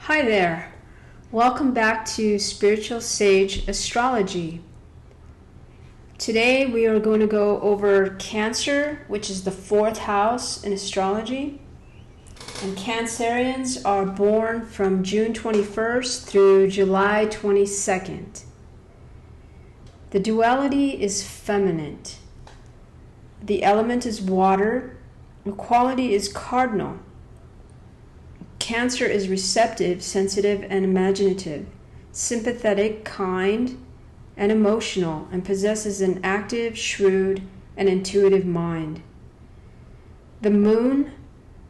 Hi there. Welcome back to Spiritual Sage Astrology. Today we are going to go over Cancer, which is the fourth house in astrology. And Cancerians are born from June 21st through July 22nd. The duality is feminine. The element is water. The quality is cardinal. Cancer is receptive, sensitive, and imaginative, sympathetic, kind, and emotional, and possesses an active, shrewd, and intuitive mind. The moon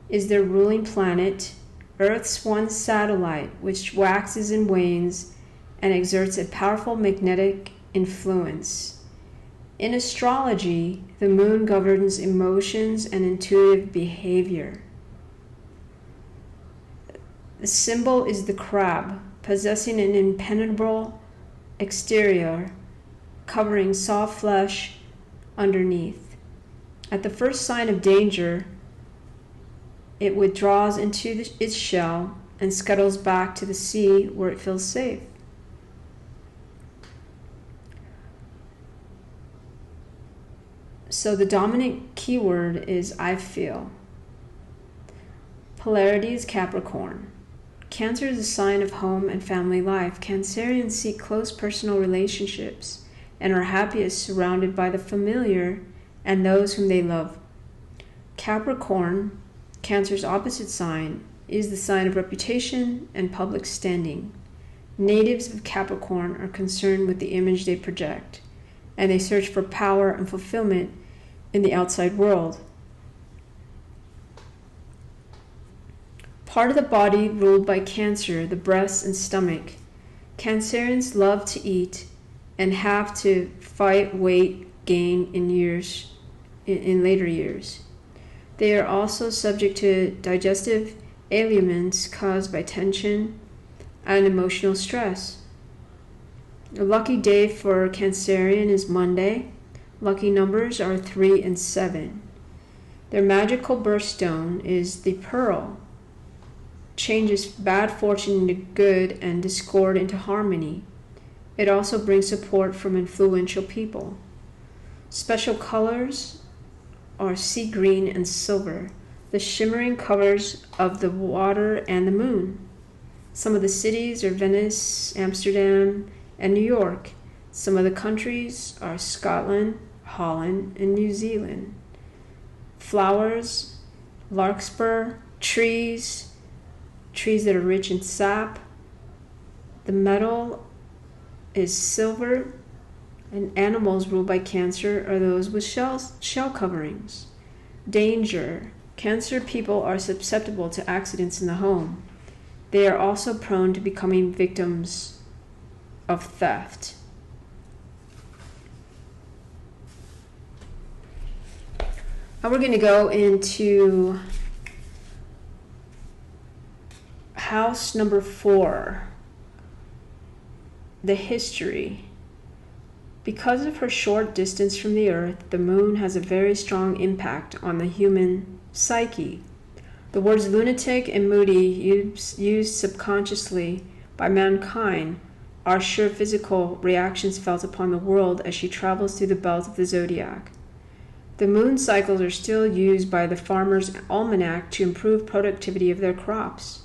is their ruling planet, Earth's one satellite, which waxes and wanes and exerts a powerful magnetic influence. In astrology, the moon governs emotions and intuitive behavior. The symbol is the crab, possessing an impenetrable exterior, covering soft flesh underneath. At the first sign of danger, it withdraws into its shell and scuttles back to the sea where it feels safe. So the dominant keyword is I feel. Polarity is Capricorn. Cancer is a sign of home and family life. Cancerians seek close personal relationships and are happiest surrounded by the familiar and those whom they love. Capricorn, Cancer's opposite sign, is the sign of reputation and public standing. Natives of Capricorn are concerned with the image they project, and they search for power and fulfillment in the outside world. Part of the body ruled by Cancer, the breast and stomach. Cancerians love to eat and have to fight weight gain in later years. They are also subject to digestive ailments caused by tension and emotional stress. A lucky day for Cancerian is Monday. Lucky numbers are 3 and 7. Their magical birthstone is the pearl. Changes bad fortune into good and discord into harmony. It also brings support from influential people. Special colors are sea green and silver, the shimmering colors of the water and the moon. Some of the cities are Venice, Amsterdam, and New York. Some of the countries are Scotland, Holland, and New Zealand. Flowers, larkspur, trees that are rich in sap. The metal is silver, and animals ruled by Cancer are those with shell coverings. Danger. Cancer people are susceptible to accidents in the home. They are also prone to becoming victims of theft. Now we're going to go into house number 4, the history. Because of her short distance from the earth, the moon has a very strong impact on the human psyche. The words lunatic and moody, used subconsciously by mankind, are sure physical reactions felt upon the world as she travels through the belt of the zodiac. The moon cycles are still used by the farmer's almanac to improve productivity of their crops.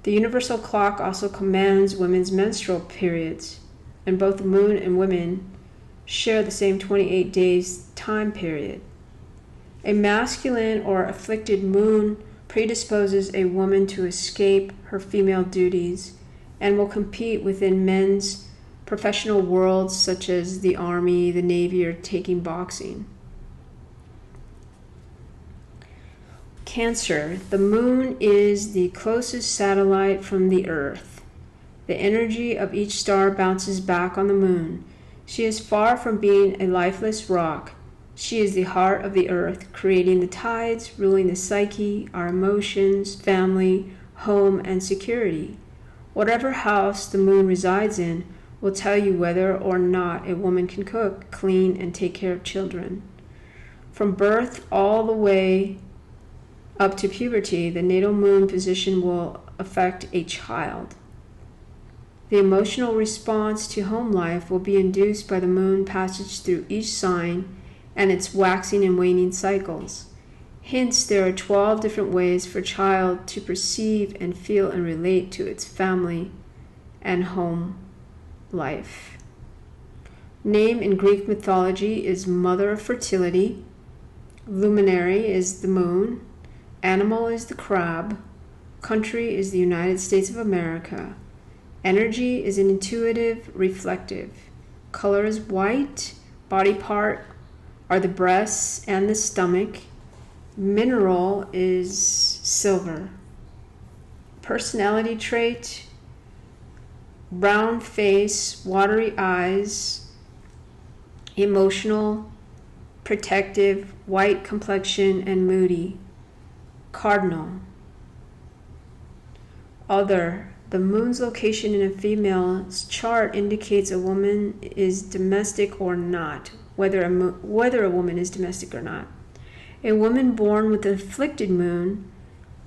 The universal clock also commands women's menstrual periods, and both the moon and women share the same 28 days time period. A masculine or afflicted moon predisposes a woman to escape her female duties and will compete within men's professional worlds such as the army, the navy, or taking boxing. Cancer, the moon is the closest satellite from the earth. The energy of each star bounces back on the moon. She is far from being a lifeless rock. She is the heart of the earth, creating the tides, ruling the psyche, our emotions, family, home, and security. Whatever house the moon resides in will tell you whether or not a woman can cook, clean, and take care of children. From birth all the way up to puberty, the natal moon position will affect a child. The emotional response to home life will be induced by the moon passage through each sign and its waxing and waning cycles. Hence, there are 12 different ways for a child to perceive and feel and relate to its family and home life. Name in Greek mythology is mother of fertility. Luminary is the moon. Animal is the crab. Country is the United States of America. Energy is an intuitive, reflective. Color is white. Body part are the breasts and the stomach. Mineral is silver. Personality trait: brown face, watery eyes, emotional, protective, white complexion, and moody. Cardinal. Other: the moon's location in a female's chart indicates a woman is domestic or not, whether a woman is domestic or not. A woman born with an afflicted moon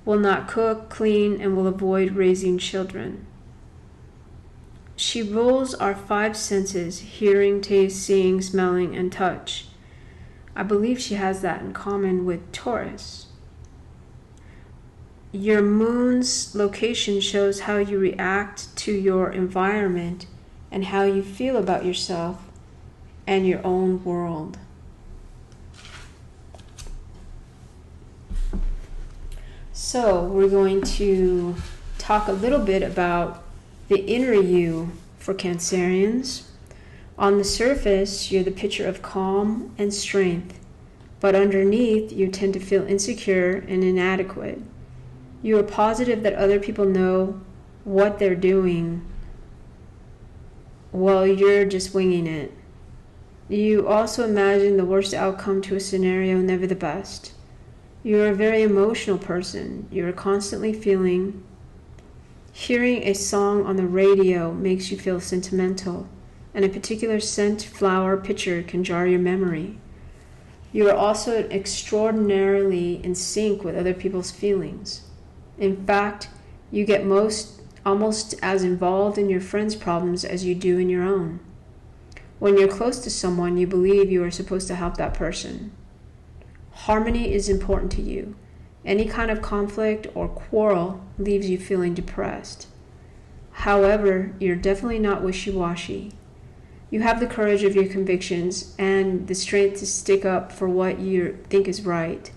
will not cook, clean, and will avoid raising children. She rules our 5 senses: hearing, taste, seeing, smelling, and touch. I believe she has that in common with Taurus. Your moon's location shows how you react to your environment and how you feel about yourself and your own world. So we're going to talk a little bit about the inner you for Cancerians. On the surface, you're the picture of calm and strength, but underneath, you tend to feel insecure and inadequate. You are positive that other people know what they're doing while you're just winging it. You also imagine the worst outcome to a scenario, never the best. You're a very emotional person. You're constantly feeling. Hearing a song on the radio makes you feel sentimental, and a particular scent, flower, picture can jar your memory. You are also extraordinarily in sync with other people's feelings. In fact, you get almost as involved in your friends' problems as you do in your own. When you're close to someone, you believe you are supposed to help that person. Harmony is important to you. Any kind of conflict or quarrel leaves you feeling depressed. However, you're definitely not wishy-washy. You have the courage of your convictions and the strength to stick up for what you think is right.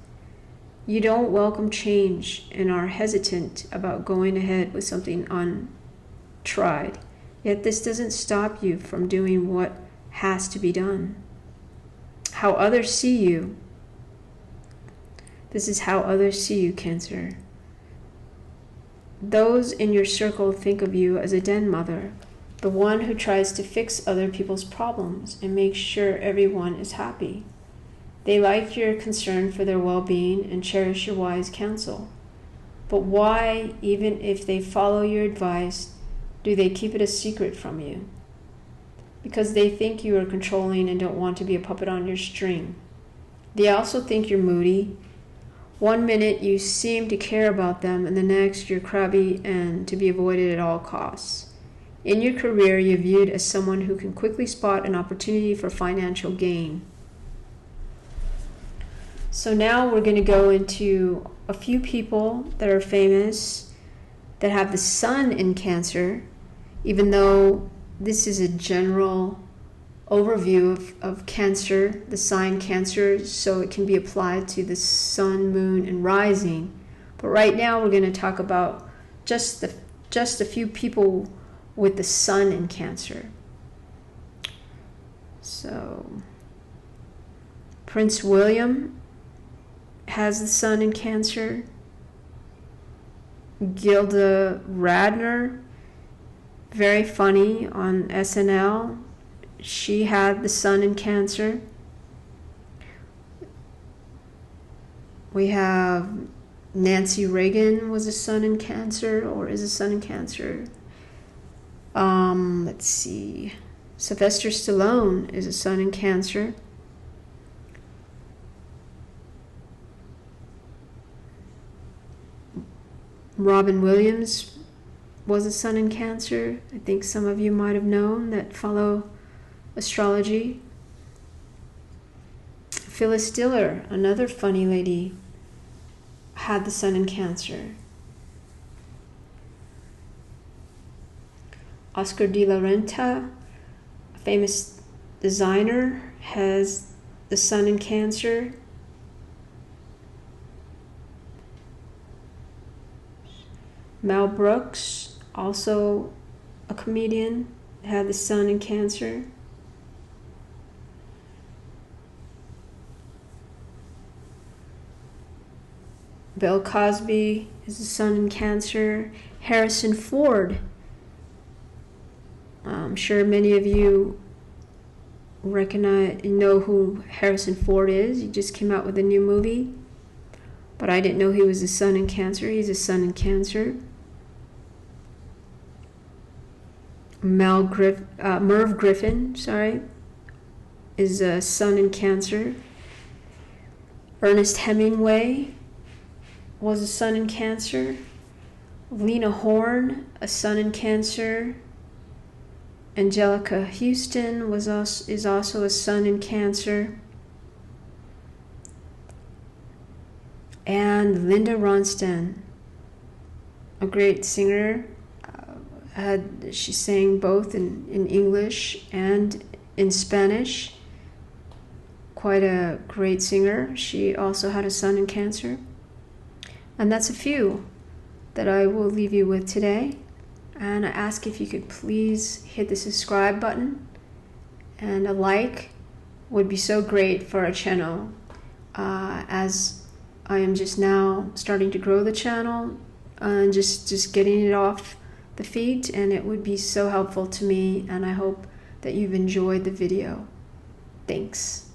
You don't welcome change and are hesitant about going ahead with something untried. Yet this doesn't stop you from doing what has to be done. How others see you. This is how others see you, Cancer. Those in your circle think of you as a den mother, the one who tries to fix other people's problems and make sure everyone is happy. They like your concern for their well-being and cherish your wise counsel. But why, even if they follow your advice, do they keep it a secret from you? Because they think you are controlling and don't want to be a puppet on your string. They also think you're moody. One minute you seem to care about them, and the next you're crabby and to be avoided at all costs. In your career, you're viewed as someone who can quickly spot an opportunity for financial gain. So now we're going to go into a few people that are famous that have the sun in Cancer, even though this is a general overview of Cancer, the sign Cancer, so it can be applied to the sun, moon, and rising. But right now we're going to talk about just a few people with the sun in Cancer. So Prince William has the sun in Cancer. Gilda Radner, very funny on SNL. She had the sun in Cancer. We have Nancy Reagan was a sun in Cancer, or is a sun in Cancer. Let's see. Sylvester Stallone is a sun in Cancer. Robin Williams was a sun in Cancer. I think some of you might have known that follow astrology. Phyllis Diller, another funny lady, had the sun in Cancer. Oscar de la Renta, a famous designer, has the sun in Cancer. Mel Brooks, also a comedian, had the sun in Cancer. Bill Cosby is the sun in Cancer. Harrison Ford, I'm sure many of you know who Harrison Ford is. He just came out with a new movie, but I didn't know he was a sun in Cancer. He's a sun in Cancer. Merv Griffin, is a sun in Cancer. Ernest Hemingway was a sun in Cancer. Lena Horne, a sun in Cancer. Angelica Houston is also a sun in Cancer. And Linda Ronstadt, a great singer. She sang both in English and in Spanish. Quite a great singer. She also had a sun in Cancer. And that's a few that I will leave you with today. And I ask if you could please hit the subscribe button, and a like would be so great for our channel, as I am just now starting to grow the channel and just getting it off the feet, and it would be so helpful to me, and I hope that you've enjoyed the video. Thanks.